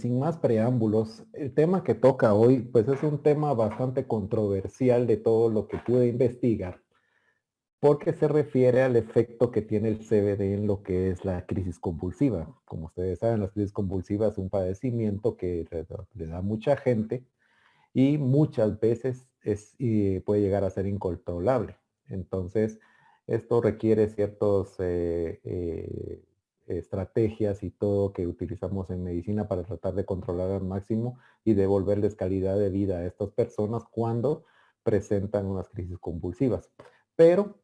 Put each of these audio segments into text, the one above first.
sin más preámbulos, el tema que toca hoy, pues es un tema bastante controversial de todo lo que pude investigar, porque se refiere al efecto que tiene el CBD en lo que es la crisis convulsiva. Como ustedes saben, la crisis convulsiva es un padecimiento que le da a mucha gente y muchas veces puede llegar a ser incontrolable. Entonces, esto requiere ciertas estrategias y todo que utilizamos en medicina para tratar de controlar al máximo y devolverles calidad de vida a estas personas cuando presentan unas crisis convulsivas. Pero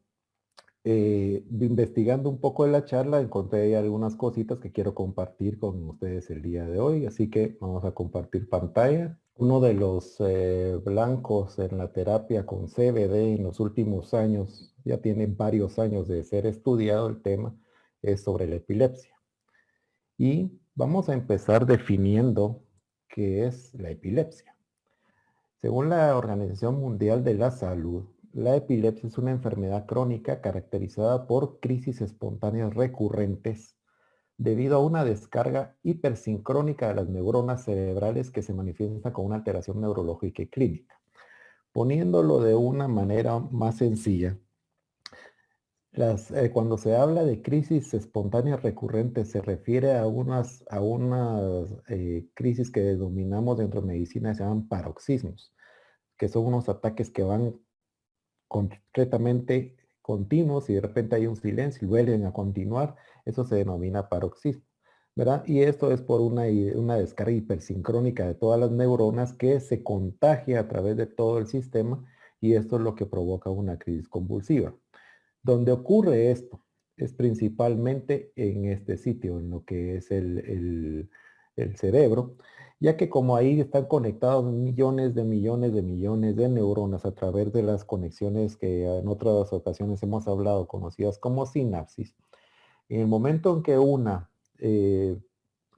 investigando un poco de la charla, encontré ahí algunas cositas que quiero compartir con ustedes el día de hoy, así que vamos a compartir pantalla. Uno de los blancos en la terapia con CBD en los últimos años, ya tiene varios años de ser estudiado el tema, es sobre la epilepsia. Y vamos a empezar definiendo qué es la epilepsia. Según la Organización Mundial de la Salud, la epilepsia es una enfermedad crónica caracterizada por crisis espontáneas recurrentes debido a una descarga hipersincrónica de las neuronas cerebrales que se manifiesta con una alteración neurológica y clínica. Poniéndolo de una manera más sencilla, cuando se habla de crisis espontáneas recurrentes se refiere a unas crisis que denominamos dentro de medicina, se llaman paroxismos, que son unos ataques que van concretamente continuos y de repente hay un silencio y vuelven a continuar. Eso se denomina paroxismo, ¿verdad? Y esto es por una descarga hipersincrónica de todas las neuronas que se contagia a través de todo el sistema y esto es lo que provoca una crisis convulsiva. Donde ocurre esto es principalmente en este sitio, en lo que es el cerebro, ya que como ahí están conectados millones de millones de millones de neuronas a través de las conexiones que en otras ocasiones hemos hablado, conocidas como sinapsis, en el momento en que una,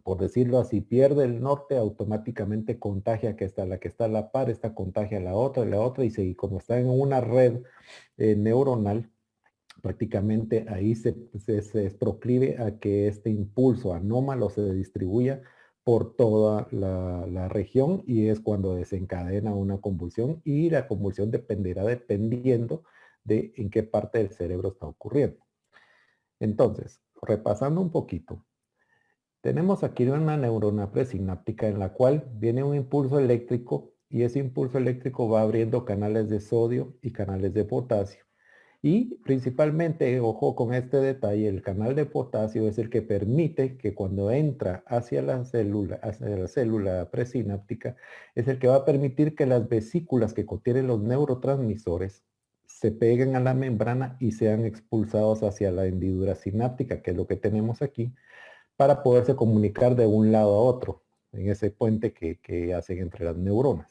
por decirlo así, pierde el norte, automáticamente contagia que está la que está a la par, esta contagia a la otra, y como está en una red neuronal, prácticamente ahí se es proclive a que este impulso anómalo se distribuya por toda la región y es cuando desencadena una convulsión y la convulsión dependerá dependiendo de en qué parte del cerebro está ocurriendo. Entonces, repasando un poquito, tenemos aquí una neurona presináptica en la cual viene un impulso eléctrico y ese impulso eléctrico va abriendo canales de sodio y canales de potasio. Y principalmente, ojo con este detalle, el canal de potasio es el que permite que cuando entra hacia la célula presináptica, es el que va a permitir que las vesículas que contienen los neurotransmisores se peguen a la membrana y sean expulsados hacia la hendidura sináptica, que es lo que tenemos aquí, para poderse comunicar de un lado a otro, en ese puente que hacen entre las neuronas.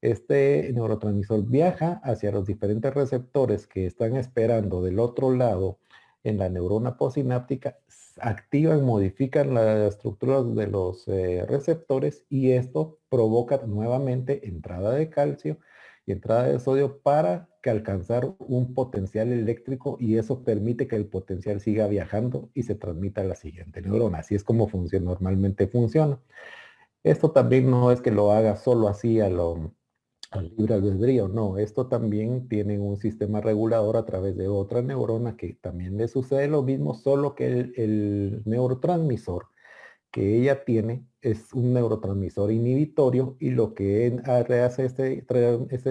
Este neurotransmisor viaja hacia los diferentes receptores que están esperando del otro lado en la neurona postsináptica, activan, modifican la estructura de los receptores y esto provoca nuevamente entrada de calcio y entrada de sodio para que alcanzar un potencial eléctrico y eso permite que el potencial siga viajando y se transmita a la siguiente neurona. Así es como normalmente funciona. Esto también no es que lo haga solo así al libre albedrío, no, esto también tiene un sistema regulador a través de otra neurona que también le sucede lo mismo, solo que el neurotransmisor que ella tiene es un neurotransmisor inhibitorio y lo que hace este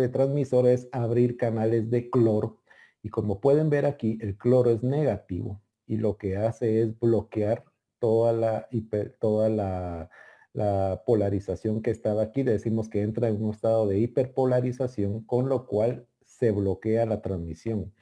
transmisor es abrir canales de cloro y como pueden ver aquí el cloro es negativo y lo que hace es bloquear toda la polarización que estaba aquí. Decimos que entra en un estado de hiperpolarización con lo cual se bloquea la transmisión.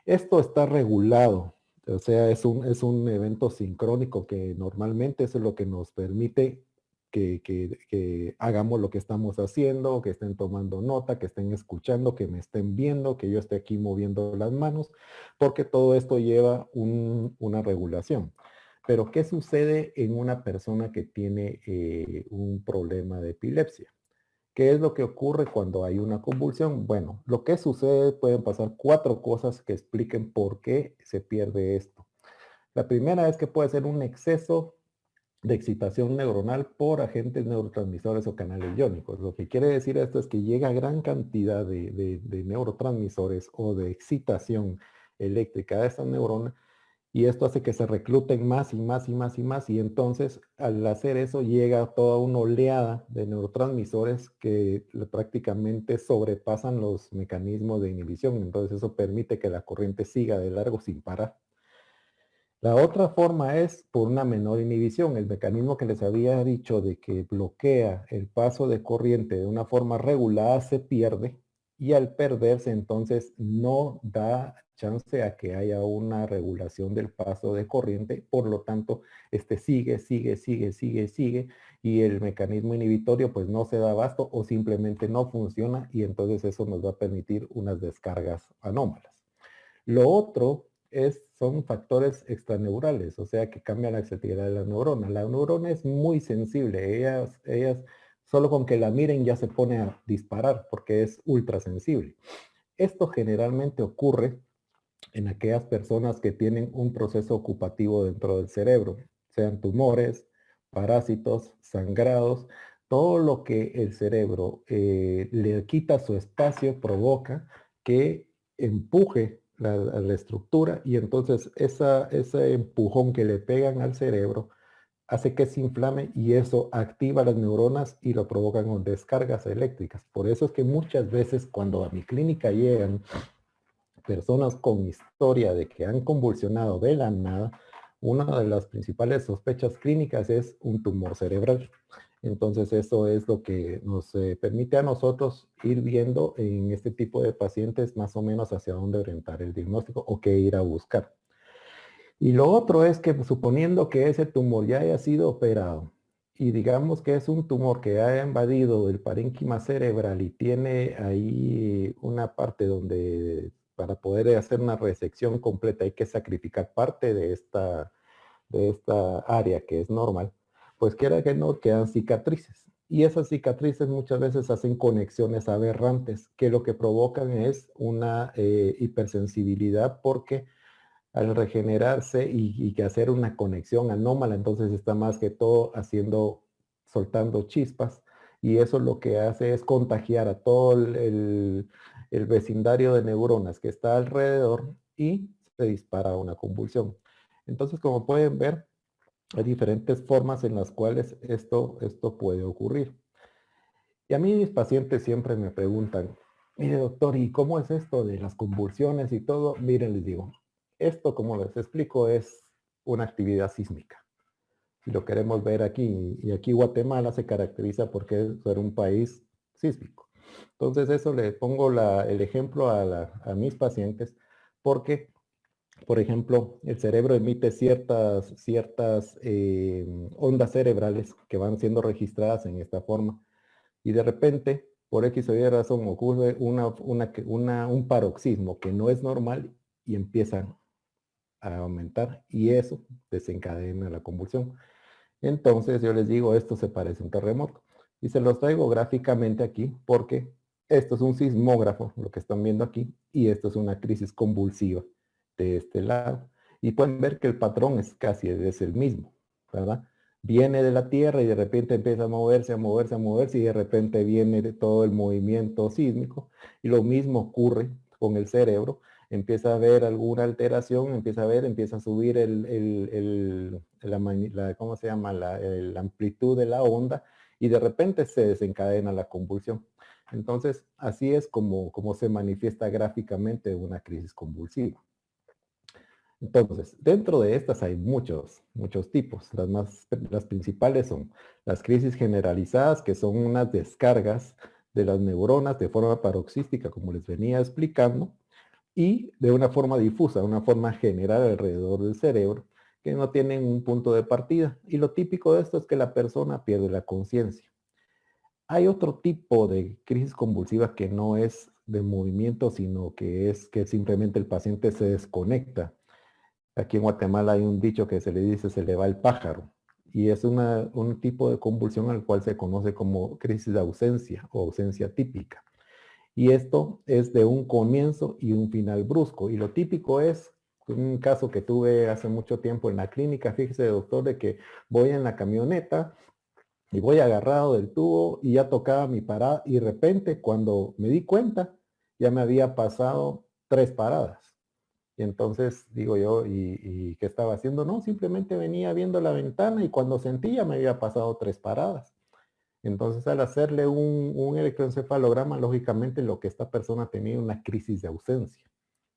Esto está regulado, o sea, es un evento sincrónico que normalmente eso es lo que nos permite que hagamos lo que estamos haciendo, que estén tomando nota, que estén escuchando, que me estén viendo, que yo esté aquí moviendo las manos, porque todo esto lleva una regulación. Pero, ¿qué sucede en una persona que tiene un problema de epilepsia? ¿Qué es lo que ocurre cuando hay una convulsión? Bueno, lo que sucede, pueden pasar 4 cosas que expliquen por qué se pierde esto. La primera es que puede ser un exceso de excitación neuronal por agentes neurotransmisores o canales iónicos. Lo que quiere decir esto es que llega gran cantidad de neurotransmisores o de excitación eléctrica a esta neurona y esto hace que se recluten más y más y más y más y entonces al hacer eso llega toda una oleada de neurotransmisores que prácticamente sobrepasan los mecanismos de inhibición. Entonces eso permite que la corriente siga de largo sin parar. La otra forma es por una menor inhibición. El mecanismo que les había dicho de que bloquea el paso de corriente de una forma regulada se pierde y al perderse entonces no da chance a que haya una regulación del paso de corriente. Por lo tanto, este sigue y el mecanismo inhibitorio pues no se da abasto o simplemente no funciona y entonces eso nos va a permitir unas descargas anómalas. Lo otro son factores extraneurales, o sea, que cambian la excitabilidad de la neurona. La neurona es muy sensible, ellas solo con que la miren ya se pone a disparar porque es ultra sensible. Esto generalmente ocurre en aquellas personas que tienen un proceso ocupativo dentro del cerebro, sean tumores, parásitos, sangrados, todo lo que el cerebro le quita su espacio provoca que empuje la estructura y entonces ese empujón que le pegan al cerebro hace que se inflame y eso activa las neuronas y lo provocan con descargas eléctricas. Por eso es que muchas veces cuando a mi clínica llegan personas con historia de que han convulsionado de la nada, una de las principales sospechas clínicas es un tumor cerebral. Entonces eso es lo que nos permite a nosotros ir viendo en este tipo de pacientes más o menos hacia dónde orientar el diagnóstico o qué ir a buscar. Y lo otro es que suponiendo que ese tumor ya haya sido operado y digamos que es un tumor que haya invadido el parénquima cerebral y tiene ahí una parte donde para poder hacer una resección completa hay que sacrificar parte de esta área que es normal, pues quiera que no, quedan cicatrices. Y esas cicatrices muchas veces hacen conexiones aberrantes que lo que provocan es una hipersensibilidad porque al regenerarse y que hacer una conexión anómala, entonces está más que todo soltando chispas y eso lo que hace es contagiar a todo el vecindario de neuronas que está alrededor y se dispara una convulsión. Entonces, como pueden ver, hay diferentes formas en las cuales esto puede ocurrir. Y a mí mis pacientes siempre me preguntan, mire doctor, ¿y cómo es esto de las convulsiones y todo? Miren, les digo, esto como les explico es una actividad sísmica. Si lo queremos ver aquí, y aquí Guatemala se caracteriza porque es ser un país sísmico. Entonces eso le pongo el ejemplo a mis pacientes porque, por ejemplo, el cerebro emite ciertas ondas cerebrales que van siendo registradas en esta forma y de repente, por X o Y razón, ocurre un paroxismo que no es normal y empiezan a aumentar y eso desencadena la convulsión. Entonces yo les digo, esto se parece a un terremoto y se los traigo gráficamente aquí porque esto es un sismógrafo, lo que están viendo aquí, y esto es una crisis convulsiva de este lado. Y pueden ver que el patrón es el mismo, ¿verdad? Viene de la Tierra y de repente empieza a moverse, a moverse, a moverse y de repente viene de todo el movimiento sísmico. Y lo mismo ocurre con el cerebro. Empieza a haber alguna alteración, empieza a subir ¿cómo se llama? La amplitud de la onda y de repente se desencadena la convulsión. Entonces, así es como se manifiesta gráficamente una crisis convulsiva. Entonces, dentro de estas hay muchos tipos. Las principales son las crisis generalizadas, que son unas descargas de las neuronas de forma paroxística, como les venía explicando, y de una forma difusa, una forma general alrededor del cerebro, que no tienen un punto de partida. Y lo típico de esto es que la persona pierde la conciencia. Hay otro tipo de crisis convulsiva que no es de movimiento, sino que es que simplemente el paciente se desconecta. Aquí en Guatemala hay un dicho que se le dice se le va el pájaro y es un tipo de convulsión al cual se conoce como crisis de ausencia o ausencia típica. Y esto es de un comienzo y un final brusco y lo típico es Un caso que tuve hace mucho tiempo en la clínica, fíjese, doctor, de que voy en la camioneta y voy agarrado del tubo y ya tocaba mi parada y de repente cuando me di cuenta ya me había pasado 3 paradas. Y entonces digo yo, ¿y qué estaba haciendo? No, simplemente venía viendo la ventana y cuando sentí ya me había pasado 3 paradas. Entonces al hacerle un electroencefalograma, lógicamente lo que esta persona tenía una crisis de ausencia,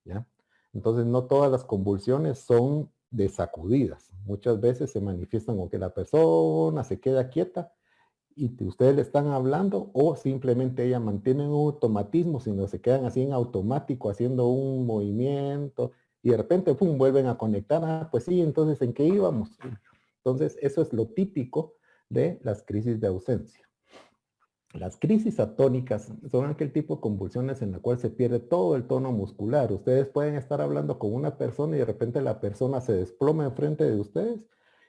¿ya? Entonces no todas las convulsiones son de sacudidas. Muchas veces se manifiestan con que la persona se queda quieta y ustedes le están hablando o simplemente ella mantiene un automatismo, sino se quedan así en automático haciendo un movimiento y de repente, pum, vuelven a conectar. Ah, pues sí, entonces, ¿en qué íbamos? Entonces, eso es lo típico de las crisis de ausencia. Las crisis atónicas son aquel tipo de convulsiones en la cual se pierde todo el tono muscular. Ustedes pueden estar hablando con una persona y de repente la persona se desploma enfrente de ustedes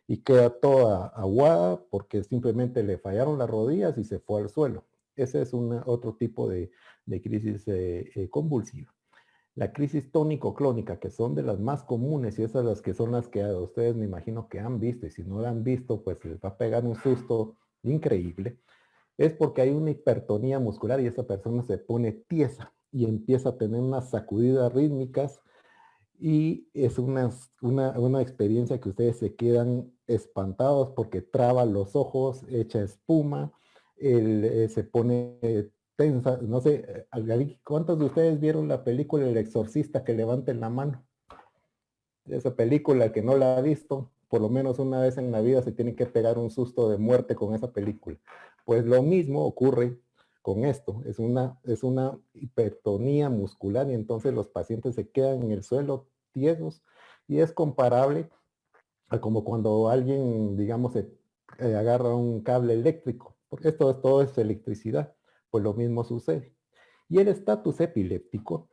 y queda toda aguada porque simplemente le fallaron las rodillas y se fue al suelo. Ese es otro tipo de crisis convulsiva. La crisis tónico-clónica, que son de las más comunes y esas las que son las que ustedes me imagino que han visto y si no la han visto pues les va a pegar un susto increíble, es porque hay una hipertonía muscular y esa persona se pone tiesa y empieza a tener unas sacudidas rítmicas y es una experiencia que ustedes se quedan espantados porque traba los ojos, echa espuma, se pone tensa. No sé, ¿cuántos de ustedes vieron la película El Exorcista? Que levanten la mano. Esa película que no la ha visto, por lo menos una vez en la vida se tiene que pegar un susto de muerte con esa película. Pues lo mismo ocurre con esto, es una hipertonía muscular y entonces los pacientes se quedan en el suelo tiesos y es comparable a como cuando alguien, digamos, agarra un cable eléctrico, porque todo es electricidad, pues lo mismo sucede. Y el estatus epiléptico,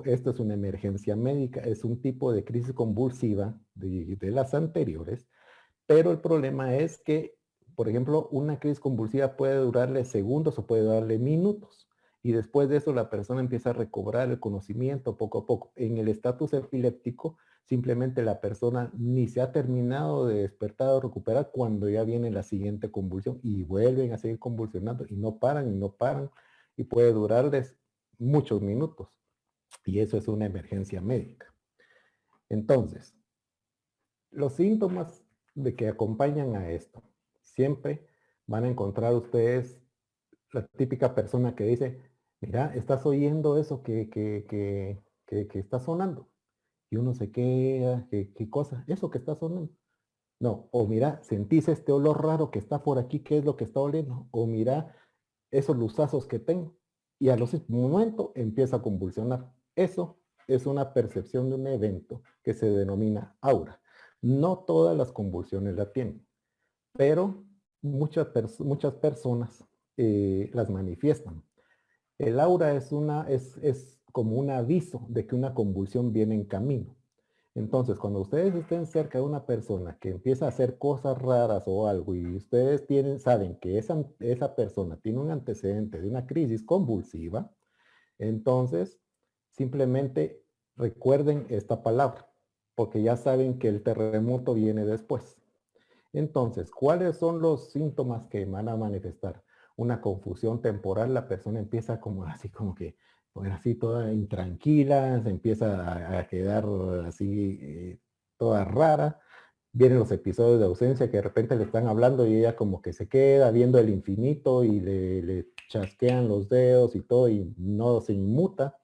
esto es una emergencia médica, es un tipo de crisis convulsiva de las anteriores, pero el problema es que, por ejemplo, una crisis convulsiva puede durarle segundos o puede darle minutos. Y después de eso la persona empieza a recobrar el conocimiento poco a poco. En el estatus epiléptico, simplemente la persona ni se ha terminado de despertar o recuperar cuando ya viene la siguiente convulsión y vuelven a seguir convulsionando y no paran y no paran y puede durarles muchos minutos. Y eso es una emergencia médica. Entonces, los síntomas de que acompañan a esto, siempre van a encontrar ustedes la típica persona que dice, mira, estás oyendo eso que está sonando. Y uno se queda, ¿qué cosa? Eso que está sonando. No, o mira, sentís este olor raro que está por aquí, ¿qué es lo que está oliendo? O mira, esos luzazos que tengo. Y a los momento empieza a convulsionar. Eso es una percepción de un evento que se denomina aura. No todas las convulsiones la tienen, pero muchas personas las manifiestan. El aura es como un aviso de que una convulsión viene en camino. Entonces, cuando ustedes estén cerca de una persona que empieza a hacer cosas raras o algo y ustedes saben que esa persona tiene un antecedente de una crisis convulsiva, entonces simplemente recuerden esta palabra, porque ya saben que el terremoto viene después. Entonces, ¿cuáles son los síntomas que van a manifestar? Una confusión temporal, la persona empieza como así como que, bueno, así toda intranquila, se empieza a quedar así toda rara. Vienen los episodios de ausencia que de repente le están hablando y ella como que se queda viendo el infinito y le chasquean los dedos y todo y no se inmuta,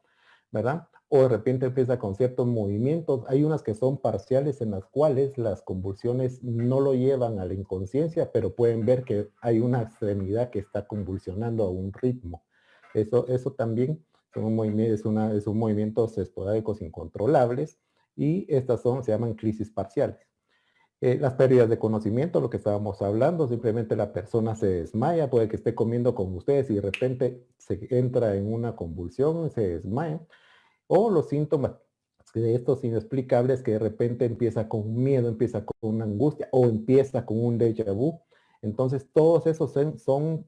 ¿verdad? O de repente empieza con ciertos movimientos. Hay unas que son parciales en las cuales las convulsiones no lo llevan a la inconsciencia, pero pueden ver que hay una extremidad que está convulsionando a un ritmo. Eso también son movimientos esporádicos incontrolables y se llaman crisis parciales. Las pérdidas de conocimiento, lo que estábamos hablando, simplemente la persona se desmaya, puede que esté comiendo con ustedes y de repente se entra en una convulsión, se desmaya. O los síntomas de estos inexplicables que de repente empieza con un miedo, empieza con una angustia o empieza con un déjà vu. Entonces todos esos son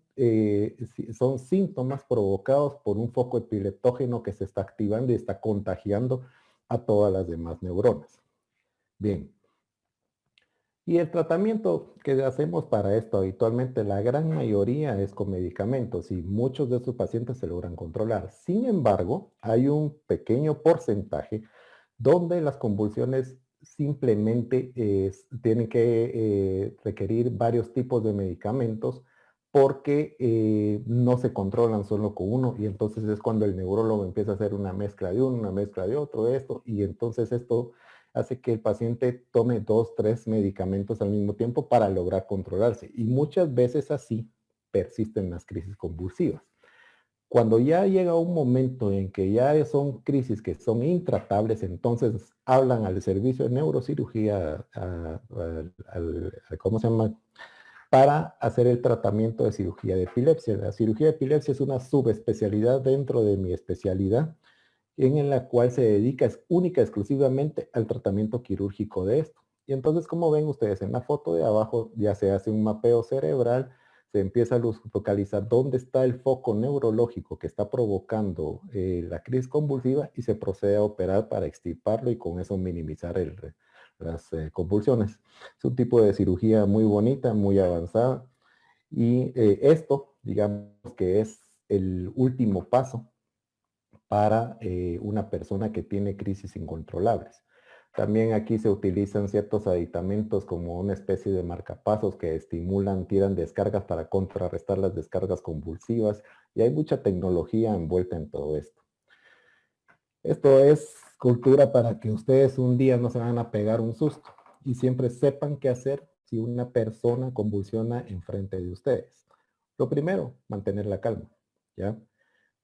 síntomas provocados por un foco epileptógeno que se está activando y está contagiando a todas las demás neuronas. Bien. Y el tratamiento que hacemos para esto habitualmente, la gran mayoría es con medicamentos y muchos de estos pacientes se logran controlar. Sin embargo, hay un pequeño porcentaje donde las convulsiones simplemente tienen que requerir varios tipos de medicamentos porque no se controlan solo con uno y entonces es cuando el neurólogo empieza a hacer una mezcla de uno, una mezcla de otro, esto, y entonces esto hace que el paciente tome 2, 3 medicamentos al mismo tiempo para lograr controlarse. Y muchas veces así persisten las crisis convulsivas. Cuando ya llega un momento en que ya son crisis que son intratables, entonces hablan al servicio de neurocirugía, ¿cómo se llama? Para hacer el tratamiento de cirugía de epilepsia. La cirugía de epilepsia es una subespecialidad dentro de mi especialidad en la cual se dedica única exclusivamente al tratamiento quirúrgico de esto. Y entonces, como ven ustedes en la foto de abajo, ya se hace un mapeo cerebral, se empieza a localizar dónde está el foco neurológico que está provocando la crisis convulsiva y se procede a operar para extirparlo y con eso minimizar las convulsiones. Es un tipo de cirugía muy bonita, muy avanzada y esto, digamos que es el último paso para una persona que tiene crisis incontrolables. También aquí se utilizan ciertos aditamentos como una especie de marcapasos que estimulan, tiran descargas para contrarrestar las descargas convulsivas y hay mucha tecnología envuelta en todo esto. Esto es cultura para que ustedes un día no se van a pegar un susto y siempre sepan qué hacer si una persona convulsiona enfrente de ustedes. Lo primero, mantener la calma, ¿ya?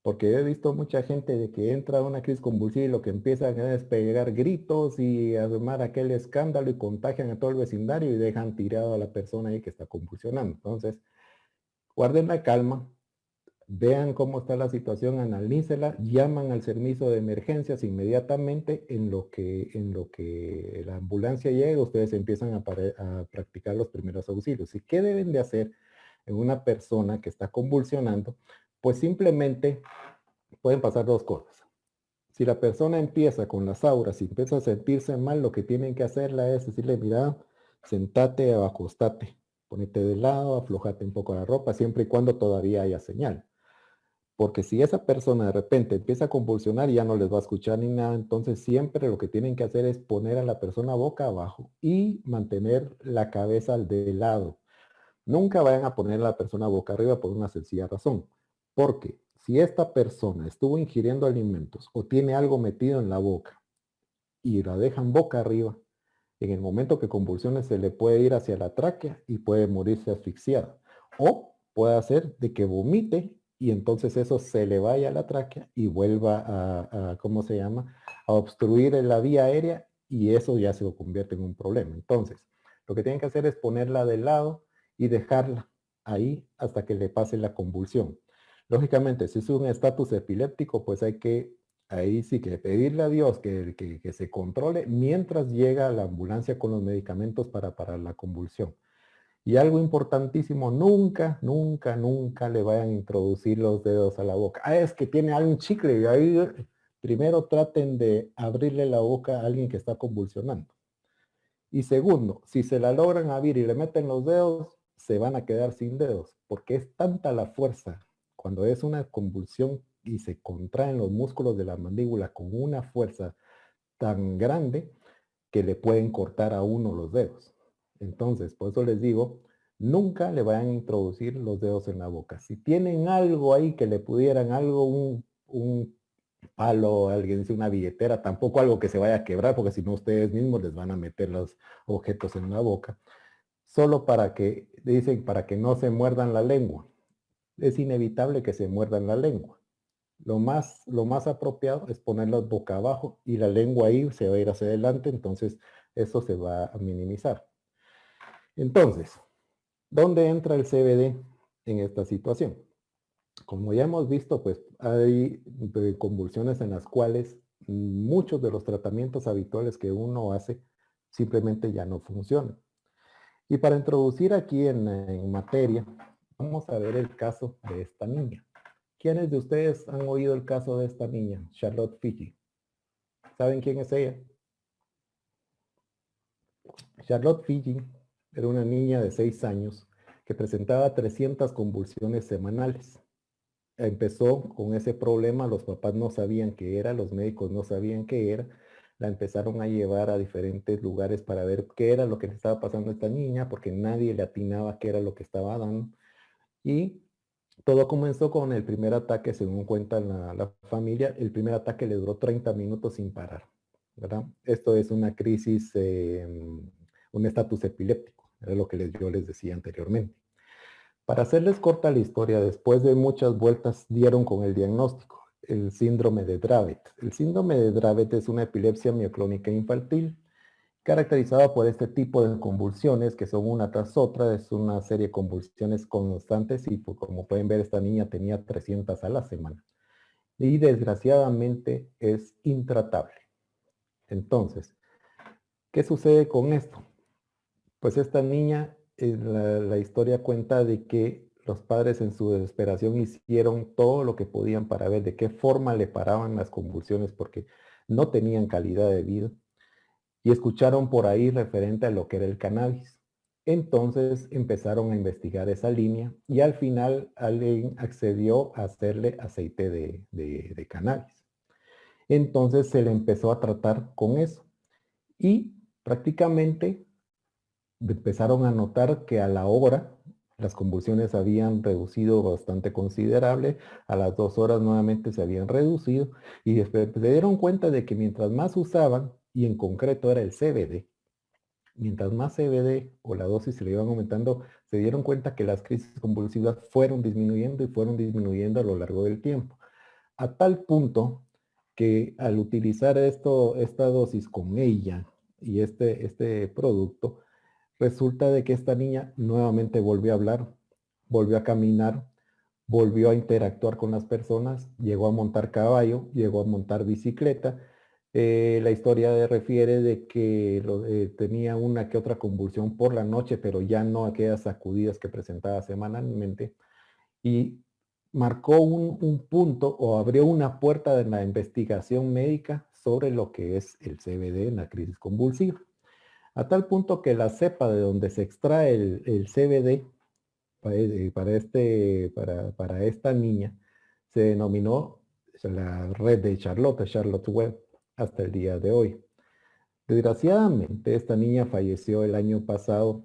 Porque he visto mucha gente de que entra a una crisis convulsiva y lo que empiezan es pegar gritos y armar aquel escándalo y contagian a todo el vecindario y dejan tirado a la persona ahí que está convulsionando. Entonces, guarden la calma, vean cómo está la situación, analícela, llaman al servicio de emergencias inmediatamente en lo que la ambulancia llega, ustedes empiezan a practicar los primeros auxilios. ¿Y qué deben de hacer en una persona que está convulsionando? Pues simplemente pueden pasar dos cosas. Si la persona empieza con las auras y empieza a sentirse mal, lo que tienen que hacerla es decirle, mira, sentate o acostate, ponete de lado, aflojate un poco la ropa, siempre y cuando todavía haya señal. Porque si esa persona de repente empieza a convulsionar, ya no les va a escuchar ni nada, entonces siempre lo que tienen que hacer es poner a la persona boca abajo y mantener la cabeza de lado. Nunca vayan a poner a la persona boca arriba por una sencilla razón. Porque si esta persona estuvo ingiriendo alimentos o tiene algo metido en la boca y la dejan boca arriba, en el momento que convulsione se le puede ir hacia la tráquea y puede morirse asfixiada. O puede hacer de que vomite y entonces eso se le vaya a la tráquea y vuelva ¿cómo se llama? A obstruir la vía aérea y eso ya se convierte en un problema. Entonces, lo que tienen que hacer es ponerla de lado y dejarla ahí hasta que le pase la convulsión. Lógicamente, si es un estatus epiléptico, pues hay que ahí sí que pedirle a Dios que se controle mientras llega la ambulancia con los medicamentos para parar la convulsión. Y algo importantísimo, nunca, nunca, nunca le vayan a introducir los dedos a la boca. Ah, es que tiene algún chicle y ahí primero traten de abrirle la boca a alguien que está convulsionando. Y segundo, si se la logran abrir y le meten los dedos, se van a quedar sin dedos, porque es tanta la fuerza cuando es una convulsión y se contraen los músculos de la mandíbula con una fuerza tan grande que le pueden cortar a uno los dedos. Entonces, por eso les digo, nunca le vayan a introducir los dedos en la boca. Si tienen algo ahí que le pudieran, algo, un palo, alguien dice una billetera, tampoco algo que se vaya a quebrar, porque si no ustedes mismos les van a meter los objetos en la boca, solo para que, dicen, para que no se muerdan la lengua. Es inevitable que se muerdan la lengua. Lo más apropiado es ponerlos boca abajo y la lengua ahí se va a ir hacia adelante, entonces eso se va a minimizar. Entonces, ¿dónde entra el CBD en esta situación? Como ya hemos visto, pues hay convulsiones en las cuales muchos de los tratamientos habituales que uno hace simplemente ya no funcionan. Y para introducir aquí en materia, vamos a ver el caso de esta niña. ¿Quiénes de ustedes han oído el caso de esta niña, Charlotte Figi? ¿Saben quién es ella? Charlotte Figi era una niña de 6 años que presentaba 300 convulsiones semanales. Empezó con ese problema, los papás no sabían qué era, los médicos no sabían qué era, la empezaron a llevar a diferentes lugares para ver qué era lo que le estaba pasando a esta niña, porque nadie le atinaba qué era lo que estaba dando. Y todo comenzó con el primer ataque, según cuenta la familia, el primer ataque le duró 30 minutos sin parar, ¿verdad? Esto es una crisis, un estatus epiléptico, era lo que yo les decía anteriormente. Para hacerles corta la historia, después de muchas vueltas dieron con el diagnóstico, el síndrome de Dravet. El síndrome de Dravet es una epilepsia mioclónica infantil caracterizada por este tipo de convulsiones que son una tras otra, es una serie de convulsiones constantes y pues, como pueden ver esta niña tenía 300 a la semana y desgraciadamente es intratable. Entonces, ¿qué sucede con esto? Pues esta niña, la historia cuenta de que los padres en su desesperación hicieron todo lo que podían para ver de qué forma le paraban las convulsiones porque no tenían calidad de vida y escucharon por ahí referente a lo que era el cannabis. Entonces empezaron a investigar esa línea y al final alguien accedió a hacerle aceite de cannabis. Entonces se le empezó a tratar con eso y prácticamente empezaron a notar que a la hora las convulsiones habían reducido bastante considerable, a las 2 horas nuevamente se habían reducido y después se dieron cuenta de que mientras más usaban, y en concreto era el CBD, mientras más CBD o la dosis se le iban aumentando, se dieron cuenta que las crisis convulsivas fueron disminuyendo y fueron disminuyendo a lo largo del tiempo. A tal punto que al utilizar esta dosis con ella y este producto, resulta de que esta niña nuevamente volvió a hablar, volvió a caminar, volvió a interactuar con las personas, llegó a montar caballo, llegó a montar bicicleta. La historia refiere de que tenía una que otra convulsión por la noche, pero ya no aquellas sacudidas que presentaba semanalmente. Y marcó un punto o abrió una puerta de la investigación médica sobre lo que es el CBD en la crisis convulsiva. A tal punto que la cepa de donde se extrae el CBD para esta niña se denominó la red de Charlotte Web, hasta el día de hoy. Desgraciadamente, esta niña falleció el año pasado,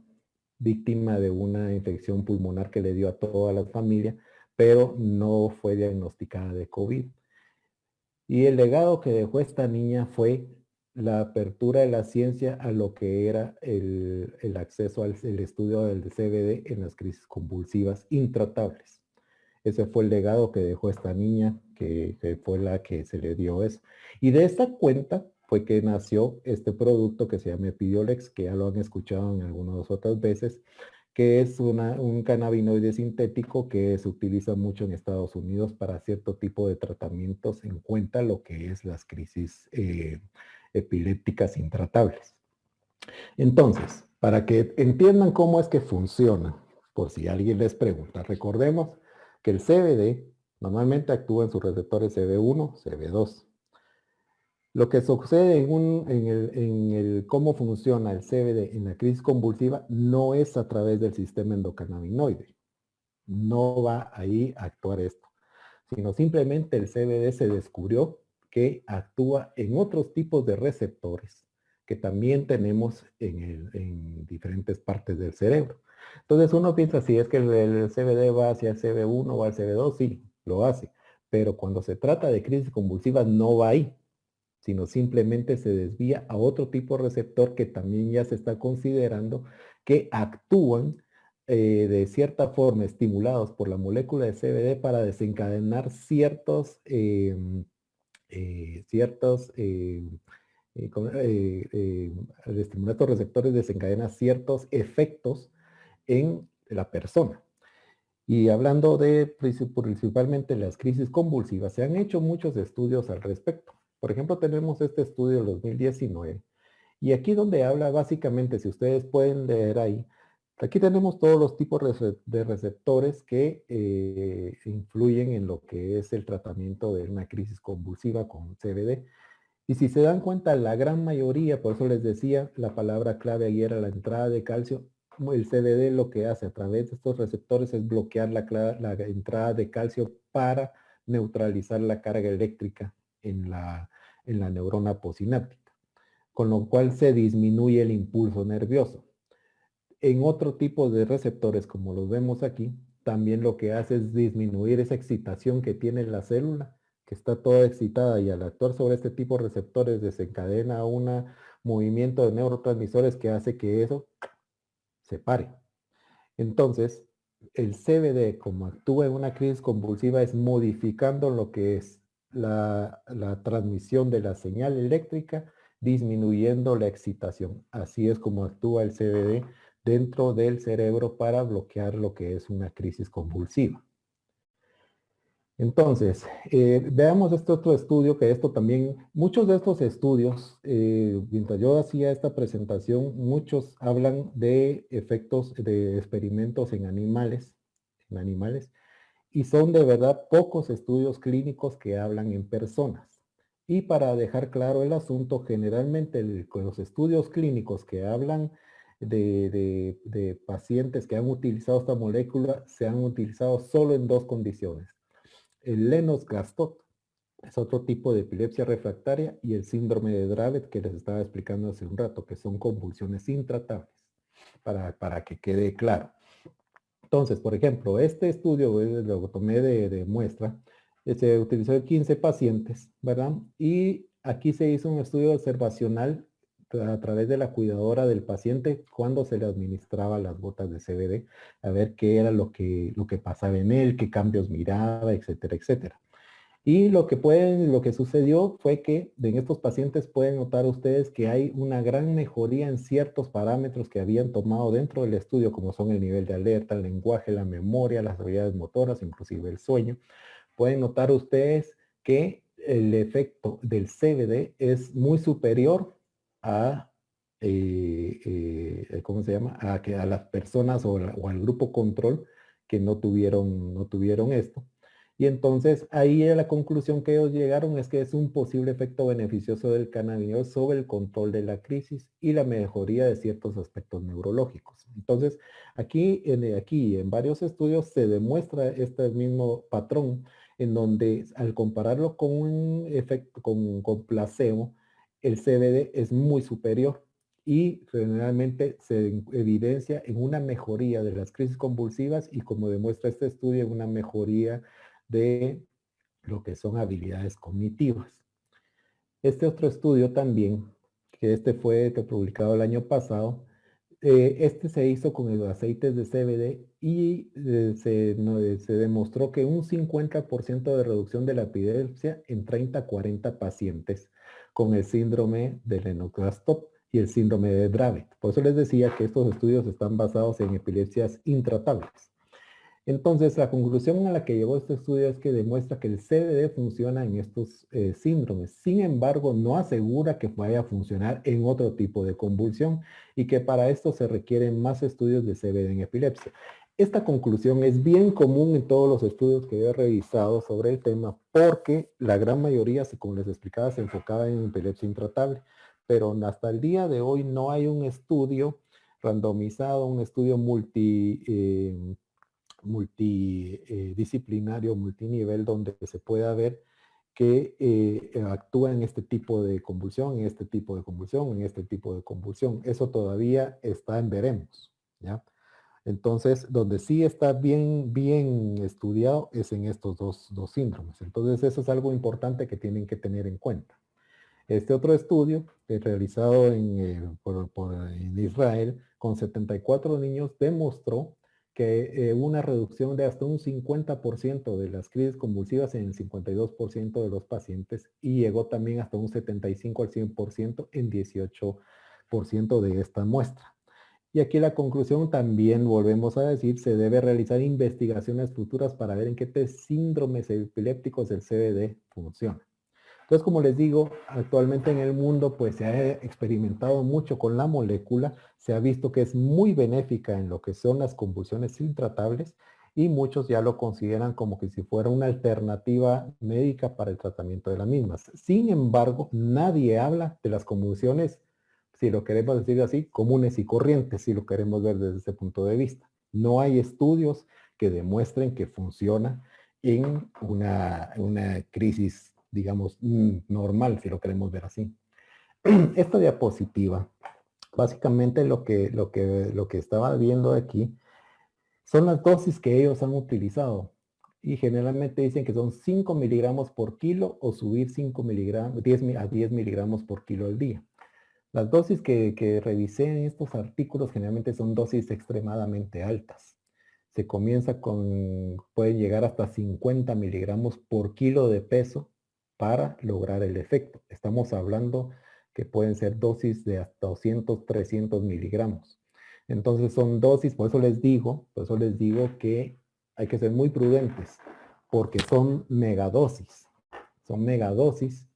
víctima de una infección pulmonar que le dio a toda la familia, pero no fue diagnosticada de COVID. Y el legado que dejó esta niña fue la apertura de la ciencia a lo que era el acceso al el estudio del CBD en las crisis convulsivas intratables. Ese fue el legado que dejó esta niña, que fue la que se le dio eso. Y de esta cuenta fue que nació este producto que se llama Epidiolex, que ya lo han escuchado en algunas otras veces, que es un cannabinoide sintético que se utiliza mucho en Estados Unidos para cierto tipo de tratamientos en cuenta lo que es las crisis epilépticas intratables. Entonces, para que entiendan cómo es que funciona, por si alguien les pregunta, recordemos que el CBD normalmente actúa en sus receptores CB1, CB2. Lo que sucede en cómo funciona el CBD en la crisis convulsiva no es a través del sistema endocannabinoide. No va ahí a actuar esto, sino simplemente el CBD se descubrió que actúa en otros tipos de receptores que también tenemos en diferentes partes del cerebro. Entonces uno piensa, si es que el CBD va hacia el CB1 o al CB2, sí, lo hace. Pero cuando se trata de crisis convulsivas no va ahí, sino simplemente se desvía a otro tipo de receptor que también ya se está considerando que actúan de cierta forma estimulados por la molécula de CBD para desencadenar al estimular estos receptores desencadena ciertos efectos en la persona. Y hablando de principalmente las crisis convulsivas, se han hecho muchos estudios al respecto. Por ejemplo, tenemos este estudio del 2019 y aquí donde habla básicamente, si ustedes pueden leer ahí, aquí tenemos todos los tipos de receptores que influyen en lo que es el tratamiento de una crisis convulsiva con CBD. Y si se dan cuenta, la gran mayoría, por eso les decía, la palabra clave ahí era la entrada de calcio. El CBD lo que hace a través de estos receptores es bloquear la entrada de calcio para neutralizar la carga eléctrica en en la neurona posináptica, con lo cual se disminuye el impulso nervioso. En otro tipo de receptores, como los vemos aquí, también lo que hace es disminuir esa excitación que tiene la célula, que está toda excitada, y al actuar sobre este tipo de receptores desencadena un movimiento de neurotransmisores que hace que eso se pare. Entonces, el CBD, como actúa en una crisis convulsiva, es modificando lo que es la transmisión de la señal eléctrica, disminuyendo la excitación. Así es como actúa el CBD dentro del cerebro para bloquear lo que es una crisis convulsiva. Entonces, veamos este otro estudio, que esto también, muchos de estos estudios, mientras yo hacía esta presentación, muchos hablan de efectos de experimentos en animales, y son de verdad pocos estudios clínicos que hablan en personas. Y para dejar claro el asunto, generalmente los estudios clínicos que hablan de pacientes que han utilizado esta molécula se han utilizado solo en dos condiciones: el Lennox-Gastaut, es otro tipo de epilepsia refractaria, y el síndrome de Dravet, que les estaba explicando hace un rato, que son convulsiones intratables, para que quede claro. Entonces, por ejemplo, este estudio lo tomé de muestra, se utilizó en 15 pacientes, ¿verdad? Y aquí se hizo un estudio observacional a través de la cuidadora del paciente cuando se le administraba las gotas de CBD, a ver qué era lo que pasaba en él, qué cambios miraba, etcétera, etcétera. Y lo que sucedió fue que en estos pacientes pueden notar ustedes que hay una gran mejoría en ciertos parámetros que habían tomado dentro del estudio, como son el nivel de alerta, el lenguaje, la memoria, las habilidades motoras, inclusive el sueño. Pueden notar ustedes que el efecto del CBD es muy superior a, ¿cómo se llama? A las personas o al grupo control que no tuvieron esto. Y entonces ahí la conclusión que ellos llegaron es que es un posible efecto beneficioso del cannabinoide sobre el control de la crisis y la mejoría de ciertos aspectos neurológicos. Entonces, aquí en varios estudios se demuestra este mismo patrón, en donde al compararlo con un efecto, con placebo, el CBD es muy superior y generalmente se evidencia en una mejoría de las crisis convulsivas y, como demuestra este estudio, en una mejoría de lo que son habilidades cognitivas. Este otro estudio también, que este fue publicado el año pasado, este se hizo con los aceites de CBD y se demostró que un 50% de reducción de la epilepsia en 30 a 40 pacientes con el síndrome de Lennox-Gastaut y el síndrome de Dravet. Por eso les decía que estos estudios están basados en epilepsias intratables. Entonces, la conclusión a la que llegó este estudio es que demuestra que el CBD funciona en estos síndromes. Sin embargo, no asegura que vaya a funcionar en otro tipo de convulsión, y que para esto se requieren más estudios de CBD en epilepsia. Esta conclusión es bien común en todos los estudios que he revisado sobre el tema, porque la gran mayoría, como les explicaba, se enfocaba en epilepsia intratable. Pero hasta el día de hoy no hay un estudio randomizado, un estudio multidisciplinario, multinivel, donde se pueda ver que actúa en este tipo de convulsión, en este tipo de convulsión, en este tipo de convulsión. Eso todavía está en veremos, ¿ya? Entonces, donde sí está bien estudiado es en estos dos síndromes. Entonces, eso es algo importante que tienen que tener en cuenta. Este otro estudio, realizado en Israel con 74 niños, demostró que una reducción de hasta un 50% de las crisis convulsivas en el 52% de los pacientes, y llegó también hasta un 75 al 100% en 18% de esta muestra. Y aquí la conclusión también, volvemos a decir, se debe realizar investigaciones futuras para ver en qué síndromes epilépticos el CBD funciona. Entonces, como les digo, actualmente en el mundo pues se ha experimentado mucho con la molécula, se ha visto que es muy benéfica en lo que son las convulsiones intratables, y muchos ya lo consideran como que si fuera una alternativa médica para el tratamiento de las mismas. Sin embargo, nadie habla de las convulsiones, si lo queremos decir así, comunes y corrientes, si lo queremos ver desde ese punto de vista. No hay estudios que demuestren que funciona en una crisis, digamos, normal, si lo queremos ver así. Esta diapositiva, básicamente lo que estaba viendo aquí, son las dosis que ellos han utilizado. Y generalmente dicen que son 5 miligramos por kilo o subir 5 miligramos, 10 miligramos por kilo al día. Las dosis que revisé en estos artículos generalmente son dosis extremadamente altas. Se comienza con, pueden llegar hasta 50 miligramos por kilo de peso para lograr el efecto. Estamos hablando que pueden ser dosis de hasta 200, 300 miligramos. Entonces son dosis, por eso les digo que hay que ser muy prudentes, porque son megadosis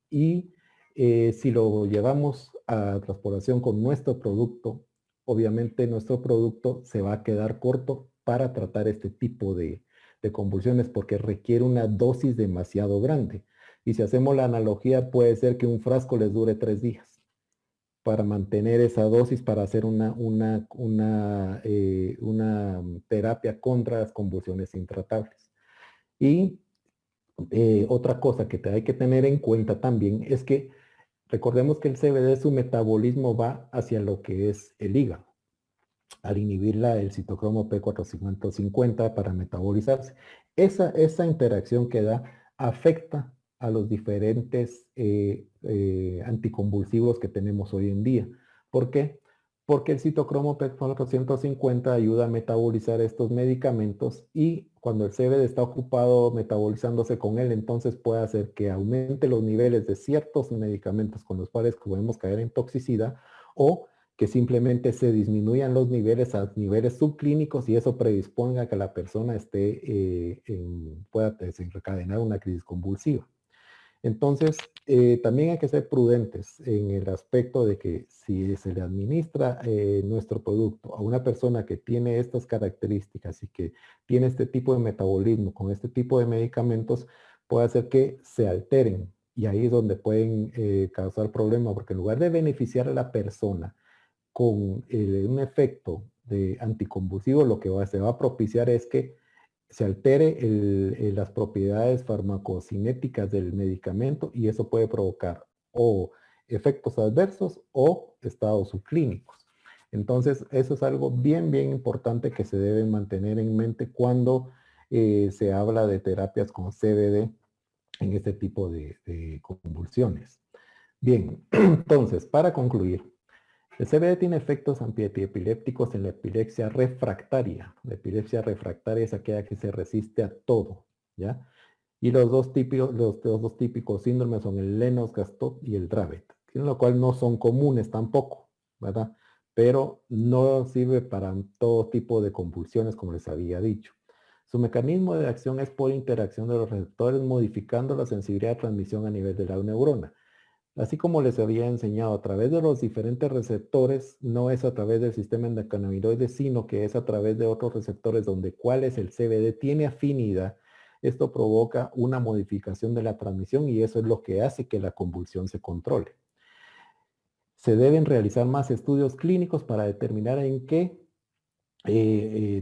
y si lo llevamos a transportación con nuestro producto, obviamente nuestro producto se va a quedar corto para tratar este tipo de convulsiones porque requiere una dosis demasiado grande. Y si hacemos la analogía, puede ser que un frasco les dure 3 días para mantener esa dosis para hacer una terapia contra las convulsiones intratables. Y otra cosa que hay que tener en cuenta también es que recordemos que el CBD, su metabolismo va hacia lo que es el hígado. Al inhibirla el citocromo P450 para metabolizarse. Esa interacción que da afecta a los diferentes anticonvulsivos que tenemos hoy en día. ¿Por qué? Porque el citocromo P450 ayuda a metabolizar estos medicamentos y cuando el CBD está ocupado metabolizándose con él, entonces puede hacer que aumente los niveles de ciertos medicamentos con los cuales podemos caer en toxicidad o que simplemente se disminuyan los niveles a niveles subclínicos y eso predisponga a que la persona pueda desencadenar una crisis convulsiva. Entonces, también hay que ser prudentes en el aspecto de que si se le administra nuestro producto a una persona que tiene estas características y que tiene este tipo de metabolismo con este tipo de medicamentos, puede hacer que se alteren y ahí es donde pueden causar problemas porque en lugar de beneficiar a la persona, con un efecto de anticonvulsivo, lo que se va a propiciar es que se altere las propiedades farmacocinéticas del medicamento y eso puede provocar o efectos adversos o estados subclínicos. Entonces, eso es algo bien, bien importante que se debe mantener en mente cuando se habla de terapias con CBD en este tipo de convulsiones. Bien, entonces, para concluir, el CBD tiene efectos antiepilépticos en la epilepsia refractaria. La epilepsia refractaria es aquella que se resiste a todo, ¿ya? Y los dos típicos síndromes son el Lennox-Gastaut y el Dravet, lo cual no son comunes tampoco, ¿verdad? Pero no sirve para todo tipo de convulsiones, como les había dicho. Su mecanismo de acción es por interacción de los receptores, modificando la sensibilidad de transmisión a nivel de la neurona. Así como les había enseñado a través de los diferentes receptores, no es a través del sistema endocannabinoide, sino que es a través de otros receptores donde cuáles el CBD tiene afinidad. Esto provoca una modificación de la transmisión y eso es lo que hace que la convulsión se controle. Se deben realizar más estudios clínicos para determinar en qué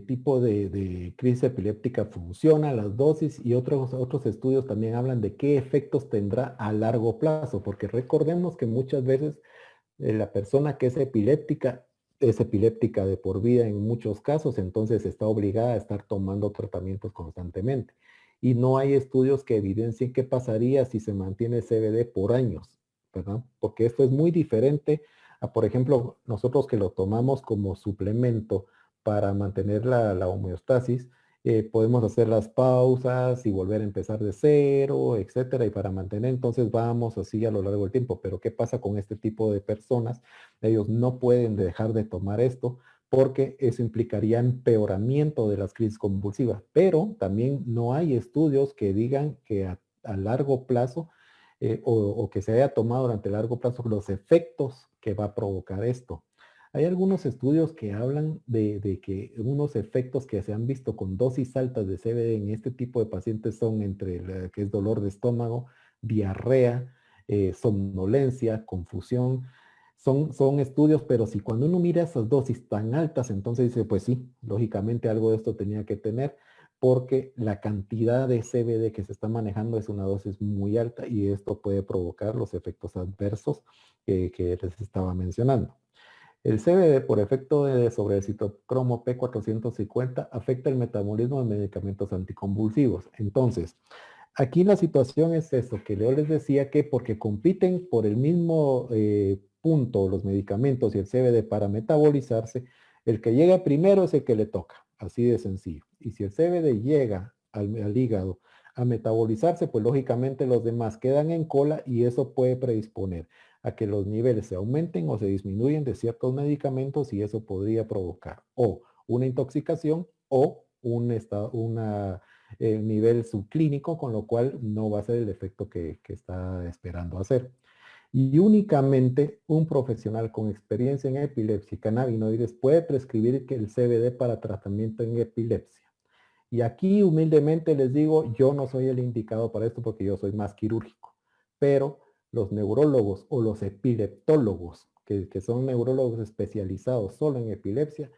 tipo de crisis epiléptica funciona, las dosis y otros estudios también hablan de qué efectos tendrá a largo plazo, porque recordemos que muchas veces la persona que es epiléptica de por vida en muchos casos, entonces está obligada a estar tomando tratamientos constantemente. Y no hay estudios que evidencien qué pasaría si se mantiene CBD por años, ¿verdad? Porque esto es muy diferente a, por ejemplo, nosotros que lo tomamos como suplemento para mantener la homeostasis, podemos hacer las pausas y volver a empezar de cero, etcétera, y para mantener, entonces vamos así a lo largo del tiempo. Pero ¿qué pasa con este tipo de personas? Ellos no pueden dejar de tomar esto porque eso implicaría empeoramiento de las crisis convulsivas. Pero también no hay estudios que digan que a largo plazo o que se haya tomado durante largo plazo los efectos que va a provocar esto. Hay algunos estudios que hablan de que unos efectos que se han visto con dosis altas de CBD en este tipo de pacientes son entre lo que es dolor de estómago, diarrea, somnolencia, confusión. Son estudios, pero si cuando uno mira esas dosis tan altas, entonces dice, pues sí, lógicamente algo de esto tenía que tener, porque la cantidad de CBD que se está manejando es una dosis muy alta y esto puede provocar los efectos adversos que les estaba mencionando. El CBD, por efecto sobre el citocromo P450, afecta el metabolismo de medicamentos anticonvulsivos. Entonces, aquí la situación es eso, que yo les decía que porque compiten por el mismo punto los medicamentos y el CBD para metabolizarse, el que llega primero es el que le toca, así de sencillo. Y si el CBD llega al hígado a metabolizarse, pues lógicamente los demás quedan en cola y eso puede predisponer a que los niveles se aumenten o se disminuyen de ciertos medicamentos y eso podría provocar o una intoxicación o una nivel subclínico, con lo cual no va a ser el efecto que está esperando hacer. Y únicamente un profesional con experiencia en epilepsia y cannabinoides puede prescribir que el CBD para tratamiento en epilepsia. Y aquí humildemente les digo, yo no soy el indicado para esto porque yo soy más quirúrgico, pero los neurólogos o los epileptólogos, que son neurólogos especializados solo en epilepsia,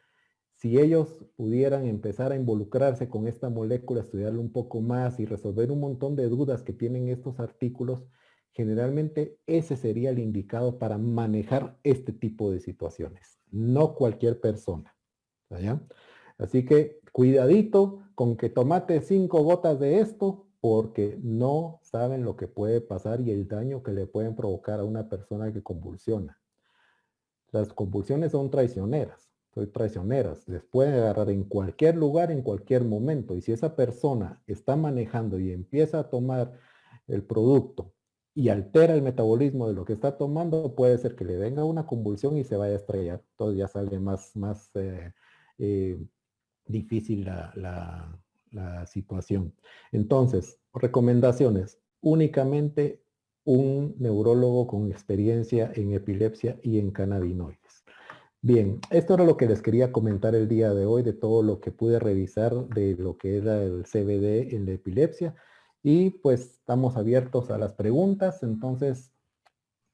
si ellos pudieran empezar a involucrarse con esta molécula, estudiarlo un poco más y resolver un montón de dudas que tienen estos artículos, generalmente ese sería el indicado para manejar este tipo de situaciones, no cualquier persona. ¿Ya? Así que cuidadito con que tomate 5 gotas de esto porque no saben lo que puede pasar y el daño que le pueden provocar a una persona que convulsiona. Las convulsiones son traicioneras, les pueden agarrar en cualquier lugar, en cualquier momento. Y si esa persona está manejando y empieza a tomar el producto y altera el metabolismo de lo que está tomando, puede ser que le venga una convulsión y se vaya a estrellar. Entonces ya sale más eh, difícil la situación. Entonces, recomendaciones. Únicamente un neurólogo con experiencia en epilepsia y en cannabinoides. Bien, esto era lo que les quería comentar el día de hoy, de todo lo que pude revisar de lo que era el CBD en la epilepsia. Y pues estamos abiertos a las preguntas, entonces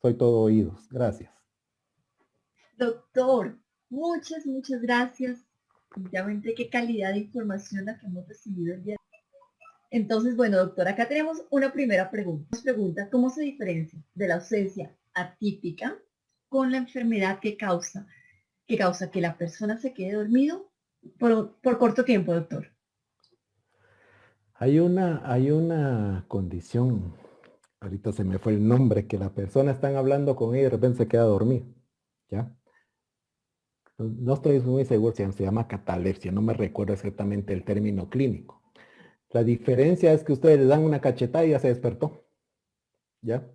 soy todo oídos. Gracias. Doctor, muchas gracias. Definitivamente qué calidad de información la que hemos recibido el día. Entonces, bueno, doctor, acá tenemos una primera pregunta. Nos pregunta cómo se diferencia de la ausencia atípica con la enfermedad que causa que la persona se quede dormido por corto tiempo, doctor. Hay una condición, ahorita se me fue el nombre, que la persona están hablando con ella y de repente se queda dormida, ¿ya? No estoy muy seguro si se llama catalepsia, no me recuerdo exactamente el término clínico. La diferencia es que ustedes le dan una cachetada y ya se despertó, ¿ya?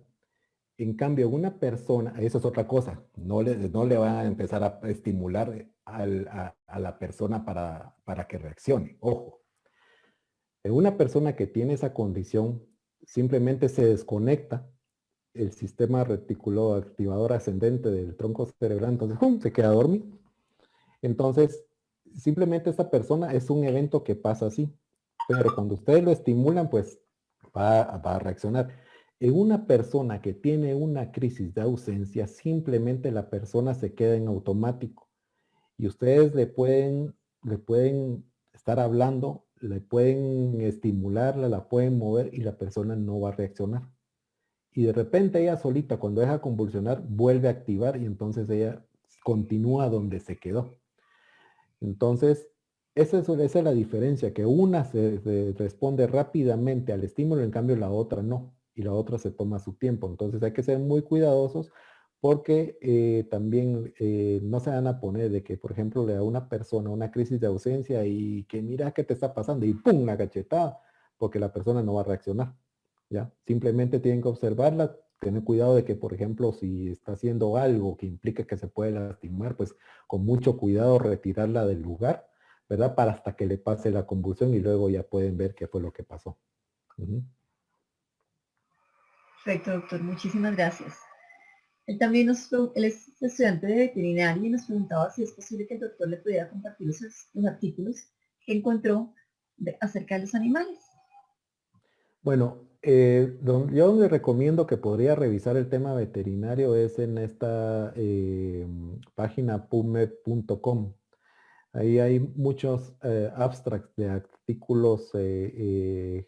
En cambio, una persona, eso es otra cosa, no le va a empezar a estimular a la persona para que reaccione, ojo. En una persona que tiene esa condición, simplemente se desconecta el sistema reticulo activador ascendente del tronco cerebral, entonces ¡pum!, se queda dormido. Entonces, simplemente esta persona es un evento que pasa así, pero cuando ustedes lo estimulan, pues va a reaccionar. En una persona que tiene una crisis de ausencia, simplemente la persona se queda en automático y ustedes le pueden estar hablando, le pueden estimularla, la pueden mover y la persona no va a reaccionar. Y de repente ella solita, cuando deja convulsionar, vuelve a activar y entonces ella continúa donde se quedó. Entonces, esa es la diferencia, que una se responde rápidamente al estímulo, en cambio la otra no, y la otra se toma su tiempo. Entonces hay que ser muy cuidadosos porque también no se van a poner de que, por ejemplo, le da a una persona una crisis de ausencia y que mira qué te está pasando y ¡pum!, una cachetada, porque la persona no va a reaccionar, ¿ya? Simplemente tienen que observarla, tener cuidado de que, por ejemplo, si está haciendo algo que implica que se puede lastimar, pues con mucho cuidado retirarla del lugar, ¿verdad? Para hasta que le pase la convulsión y luego ya pueden ver qué fue lo que pasó. Uh -huh. Perfecto, doctor. Muchísimas gracias. Él es estudiante de veterinaria y nos preguntaba si es posible que el doctor le pudiera compartir los artículos que encontró acerca de los animales. Bueno, yo donde recomiendo que podría revisar el tema veterinario es en esta página pubmed.com. Ahí hay muchos abstracts de artículos de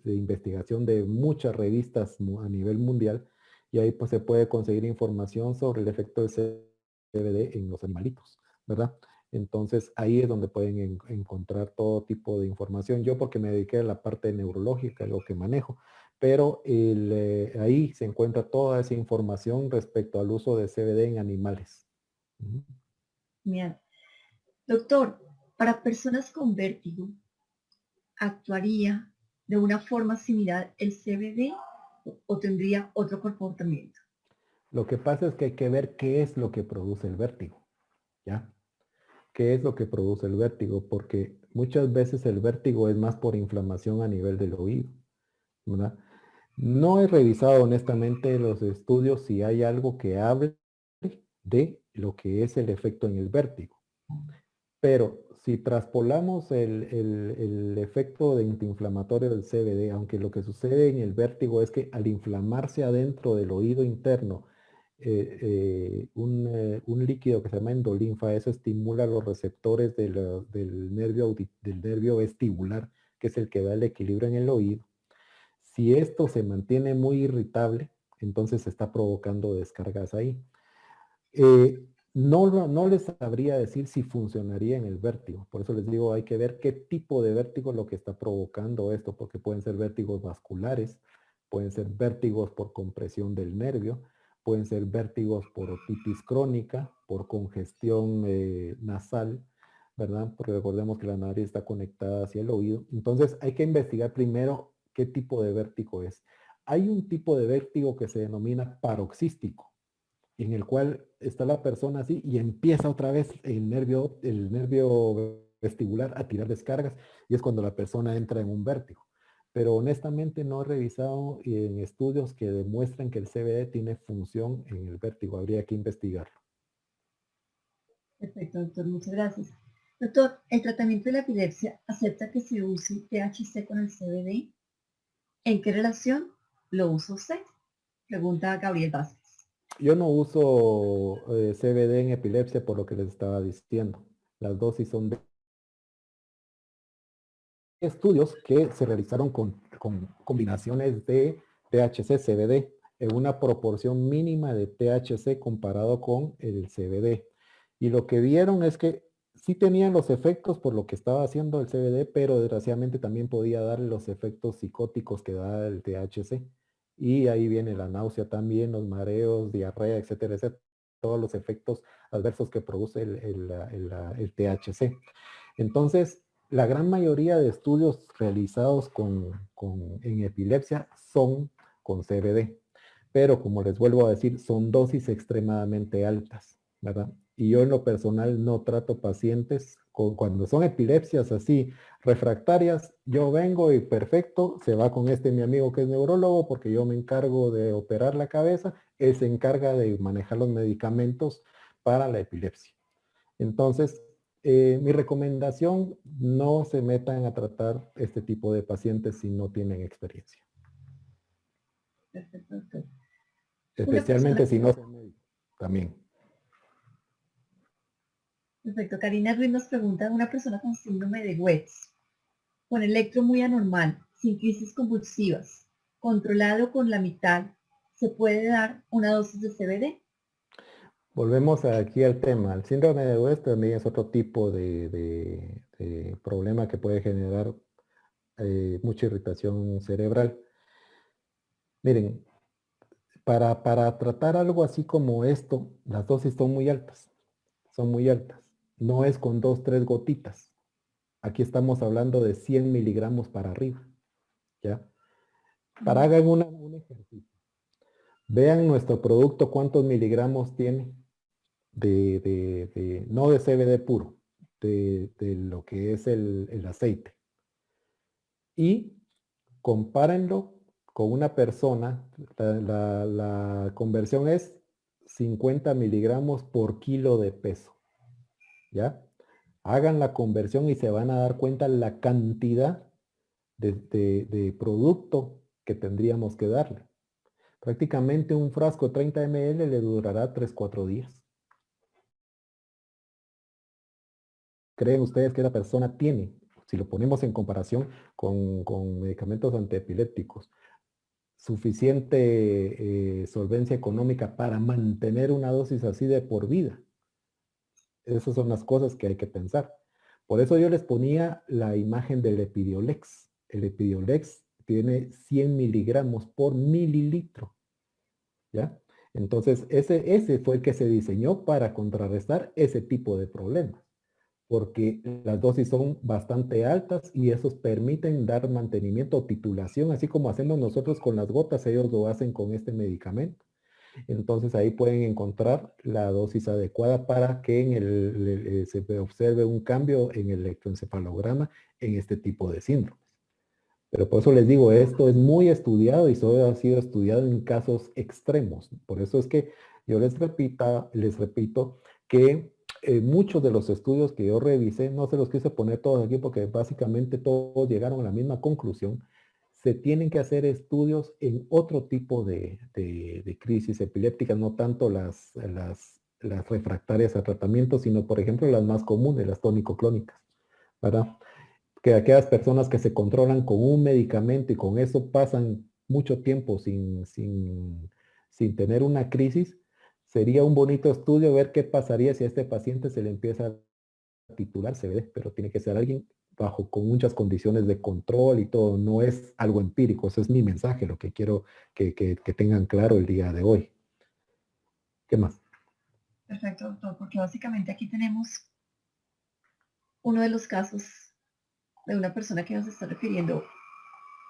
investigación de muchas revistas a nivel mundial y ahí pues se puede conseguir información sobre el efecto del CBD en los animalitos, ¿verdad? Entonces ahí es donde pueden encontrar todo tipo de información. Yo porque me dediqué a la parte neurológica, lo que manejo, pero ahí se encuentra toda esa información respecto al uso de CBD en animales. Ujú. Bien. Doctor, para personas con vértigo, ¿actuaría de una forma similar el CBD o tendría otro comportamiento? Lo que pasa es que hay que ver qué es lo que produce el vértigo, ¿ya? ¿Qué es lo que produce el vértigo? Porque muchas veces el vértigo es más por inflamación a nivel del oído, ¿verdad? No he revisado honestamente los estudios si hay algo que hable de lo que es el efecto en el vértigo. Pero si traspolamos el efecto de antiinflamatorio del CBD, aunque lo que sucede en el vértigo es que al inflamarse adentro del oído interno, un líquido que se llama endolinfa, eso estimula los receptores del nervio vestibular, que es el que da el equilibrio en el oído. Si esto se mantiene muy irritable, entonces se está provocando descargas ahí. No les sabría decir si funcionaría en el vértigo. Por eso les digo, hay que ver qué tipo de vértigo es lo que está provocando esto, porque pueden ser vértigos vasculares, pueden ser vértigos por compresión del nervio, pueden ser vértigos por otitis crónica, por congestión nasal, ¿verdad? Porque recordemos que la nariz está conectada hacia el oído. Entonces hay que investigar primero qué tipo de vértigo es. Hay un tipo de vértigo que se denomina paroxístico en el cual está la persona así y empieza otra vez el nervio vestibular a tirar descargas y es cuando la persona entra en un vértigo. Pero honestamente no he revisado en estudios que demuestran que el CBD tiene función en el vértigo. Habría que investigarlo. Perfecto, doctor, muchas gracias. Doctor, ¿el tratamiento de la epilepsia acepta que se use THC con el CBD? ¿En qué relación lo usa usted? Pregunta Gabriel Vázquez. Yo no uso CBD en epilepsia por lo que les estaba diciendo. Las dosis son de estudios que se realizaron con combinaciones de THC-CBD en una proporción mínima de THC comparado con el CBD. Y lo que vieron es que sí tenían los efectos por lo que estaba haciendo el CBD, pero desgraciadamente también podía dar los efectos psicóticos que da el THC. Y ahí viene la náusea también, los mareos, diarrea, etcétera, etcétera. Todos los efectos adversos que produce el THC. Entonces, la gran mayoría de estudios realizados en epilepsia son con CBD, pero como les vuelvo a decir, son dosis extremadamente altas, ¿verdad? Y yo en lo personal no trato pacientes cuando son epilepsias así refractarias, yo vengo y perfecto, se va con mi amigo que es neurólogo porque yo me encargo de operar la cabeza, él se encarga de manejar los medicamentos para la epilepsia. Entonces, mi recomendación, no se metan a tratar este tipo de pacientes si no tienen experiencia. Perfecto, doctor. Una Especialmente persona, si no son médicos también. perfecto. Karina Ruiz nos pregunta, una persona con síndrome de West, con electro muy anormal, sin crisis convulsivas, controlado con la mitad, ¿se puede dar una dosis de CBD? Volvemos aquí al tema. El síndrome de West también es otro tipo de problema que puede generar mucha irritación cerebral. Miren, para tratar algo así como esto, las dosis son muy altas. Son muy altas. No es con 2, 3 gotitas. Aquí estamos hablando de 100 miligramos para arriba, ¿ya? Para hagan un ejercicio. Vean nuestro producto cuántos miligramos tiene no de CBD puro, de lo que es el aceite. Y compárenlo con una persona, la conversión es 50 miligramos por kilo de peso. ¿Ya? Hagan la conversión y se van a dar cuenta la cantidad de producto que tendríamos que darle. Prácticamente un frasco de 30 ml le durará 3-4 días. ¿Creen ustedes que la persona tiene, si lo ponemos en comparación con medicamentos antiepilépticos, suficiente solvencia económica para mantener una dosis así de por vida? Esas son las cosas que hay que pensar. Por eso yo les ponía la imagen del Epidiolex. El Epidiolex tiene 100 miligramos por mililitro. ¿Ya? Entonces, ese fue el que se diseñó para contrarrestar ese tipo de problemas, porque las dosis son bastante altas y esos permiten dar mantenimiento o titulación, así como hacemos nosotros con las gotas, ellos lo hacen con este medicamento. Entonces ahí pueden encontrar la dosis adecuada para que se observe un cambio en el electroencefalograma en este tipo de síndromes. Pero por eso les digo, esto es muy estudiado y solo ha sido estudiado en casos extremos. Por eso es que yo les repito que muchos de los estudios que yo revisé, no se los quise poner todos aquí porque básicamente todos llegaron a la misma conclusión. Se tienen que hacer estudios en otro tipo de crisis epilépticas, no tanto las refractarias a tratamiento, sino por ejemplo las más comunes, las tónico-clónicas, ¿verdad? Que aquellas personas que se controlan con un medicamento y con eso pasan mucho tiempo sin tener una crisis, sería un bonito estudio ver qué pasaría si a este paciente se le empieza a titular CBD, pero tiene que ser alguien con muchas condiciones de control y todo, no es algo empírico, ese es mi mensaje, lo que quiero que tengan claro el día de hoy. ¿Qué más? Perfecto, doctor, porque básicamente aquí tenemos uno de los casos de una persona que nos está refiriendo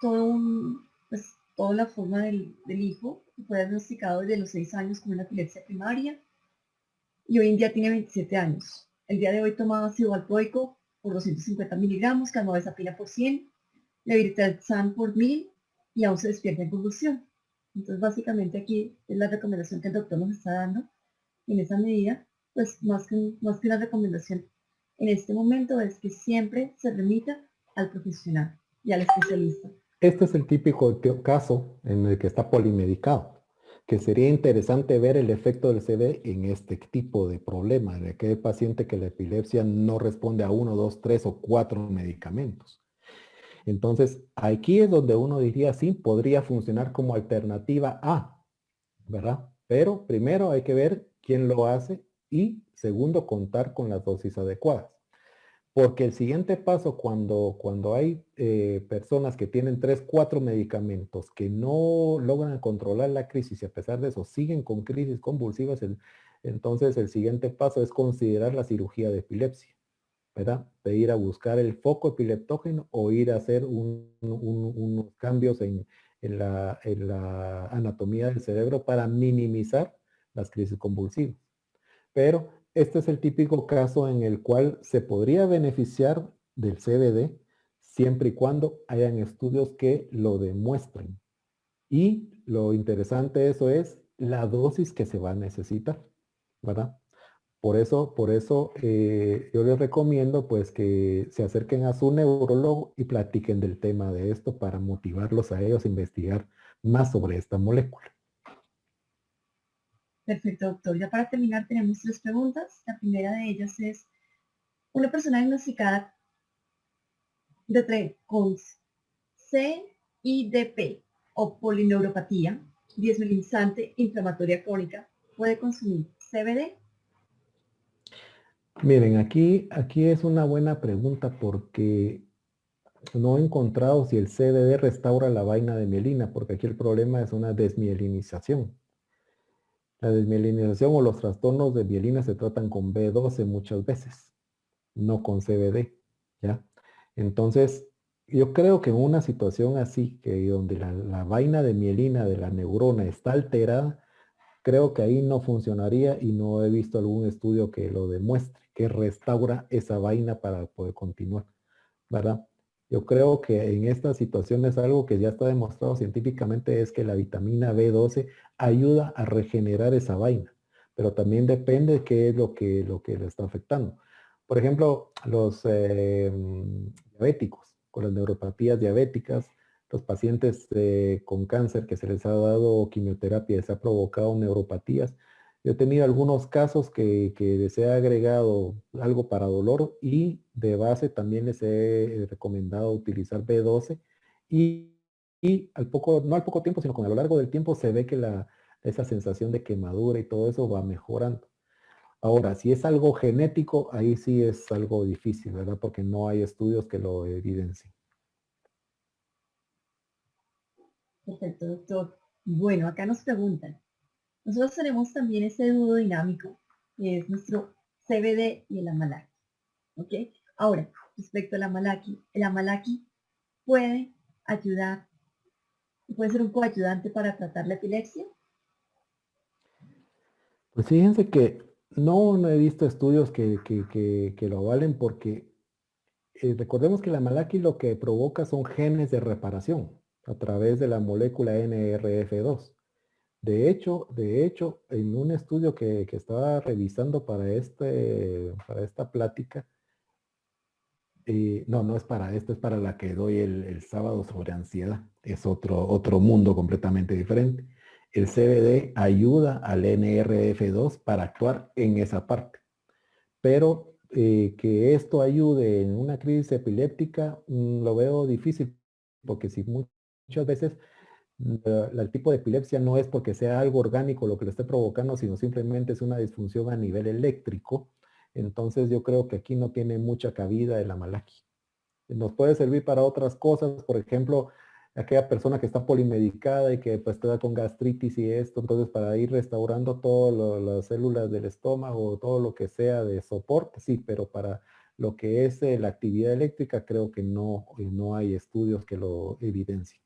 toda la forma del hijo, que fue diagnosticado desde los 6 años con una epilepsia primaria y hoy en día tiene 27 años. El día de hoy tomaba ácido valproico por 250 miligramos, carbamazepina por 100, levetiracetam por 1000 y aún se despierta en convulsión. Entonces, básicamente aquí es la recomendación que el doctor nos está dando en esa medida, pues más que una recomendación en este momento es que siempre se remita al profesional y al especialista. Este es el típico caso en el que está polimedicado, que sería interesante ver el efecto del CBD en este tipo de problema, de aquel paciente que la epilepsia no responde a 1, 2, 3 o 4 medicamentos. Entonces, aquí es donde uno diría, sí, podría funcionar como alternativa A, ¿verdad? Pero primero hay que ver quién lo hace y segundo, contar con las dosis adecuadas. Porque el siguiente paso, cuando hay personas que tienen 3, 4 medicamentos que no logran controlar la crisis y a pesar de eso siguen con crisis convulsivas, entonces el siguiente paso es considerar la cirugía de epilepsia, ¿verdad? De ir a buscar el foco epileptógeno o ir a hacer unos cambios en la anatomía del cerebro para minimizar las crisis convulsivas. Pero este es el típico caso en el cual se podría beneficiar del CBD siempre y cuando hayan estudios que lo demuestren. Y lo interesante de eso es la dosis que se va a necesitar, ¿verdad? Por eso yo les recomiendo pues que se acerquen a su neurólogo y platiquen del tema de esto para motivarlos a ellos a investigar más sobre esta molécula. Perfecto, doctor. Ya para terminar tenemos 3 preguntas. La primera de ellas es, una persona diagnosticada con CIDP o polineuropatía desmielinizante inflamatoria crónica, ¿puede consumir CBD? Miren, aquí es una buena pregunta porque no he encontrado si el CBD restaura la vaina de mielina, porque aquí el problema es una desmielinización. La desmielinización o los trastornos de mielina se tratan con B12 muchas veces, no con CBD, ¿ya? Entonces, yo creo que en una situación así, que donde la vaina de mielina de la neurona está alterada, creo que ahí no funcionaría y no he visto algún estudio que lo demuestre, que restaura esa vaina para poder continuar, ¿verdad? Yo creo que en esta situación es algo que ya está demostrado científicamente, es que la vitamina B12 ayuda a regenerar esa vaina. pero también depende de qué es lo que le está afectando. Por ejemplo, los diabéticos, con las neuropatías diabéticas, los pacientes con cáncer que se les ha dado quimioterapia y se ha provocado neuropatías. Yo he tenido algunos casos que se ha agregado algo para dolor y de base también les he recomendado utilizar B12 y, y al poco, no al poco tiempo, sino con a lo largo del tiempo se ve que esa sensación de quemadura y todo eso va mejorando. Ahora, si es algo genético, ahí sí es algo difícil, ¿verdad? Porque no hay estudios que lo evidencien. Perfecto, doctor. Bueno, acá nos preguntan. Nosotros tenemos también ese dúo dinámico, que es nuestro CBD y el Amalaki. ¿Ok? Ahora, respecto al Amalaki, el Amalaki puede ayudar, puede ser un coayudante para tratar la epilepsia. Pues fíjense que no he visto estudios que lo avalen porque recordemos que la Malaki lo que provoca son genes de reparación a través de la molécula NRF2. De hecho, en un estudio que estaba revisando para esta plática, no es para esto, es para la que doy el sábado sobre ansiedad. Es otro mundo completamente diferente. El CBD ayuda al NRF2 para actuar en esa parte. Pero que esto ayude en una crisis epiléptica, lo veo difícil, porque si muchas veces el tipo de epilepsia no es porque sea algo orgánico lo que lo esté provocando, sino simplemente es una disfunción a nivel eléctrico. Entonces yo creo que aquí no tiene mucha cabida el Amalaki. Nos puede servir para otras cosas, por ejemplo, aquella persona que está polimedicada y que pues está con gastritis y esto, entonces para ir restaurando todas las células del estómago, todo lo que sea de soporte, sí, pero para lo que es la actividad eléctrica creo que no hay estudios que lo evidencien.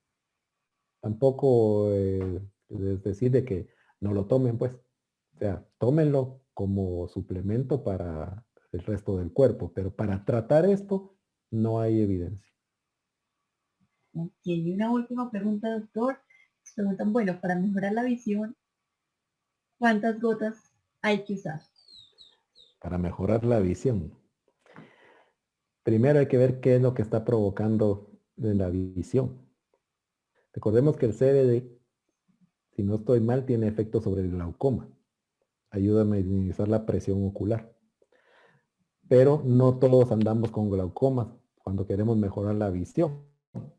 Tampoco es decir de que no lo tomen, pues. O sea, tómenlo como suplemento para el resto del cuerpo, pero para tratar esto no hay evidencia. Ok, y una última pregunta, doctor. Nos preguntan, bueno, para mejorar la visión, ¿cuántas gotas hay que usar? Para mejorar la visión. Primero hay que ver qué es lo que está provocando de la visión. Recordemos que el CBD, si no estoy mal, tiene efecto sobre el glaucoma. Ayuda a minimizar la presión ocular. Pero no todos andamos con glaucomas cuando queremos mejorar la visión,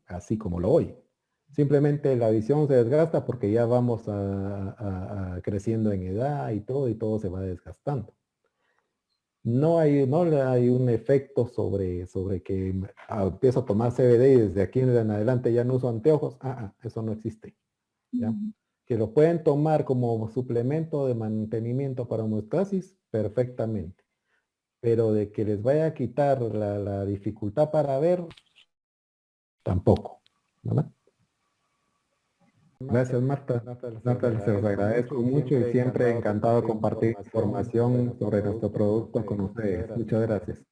así como lo oye. Simplemente la visión se desgasta porque ya vamos a creciendo en edad y todo se va desgastando. No hay un efecto sobre que empiezo a tomar CBD y desde aquí en adelante ya no uso anteojos. Eso no existe. ¿Ya? Mm, Que lo pueden tomar como suplemento de mantenimiento para homeostasis, perfectamente. Pero de que les vaya a quitar la dificultad para ver, tampoco. ¿Verdad? Gracias, Marta. Marta, se los agradezco mucho y siempre encantado de compartir información sobre nuestro producto con ustedes. Muchas gracias.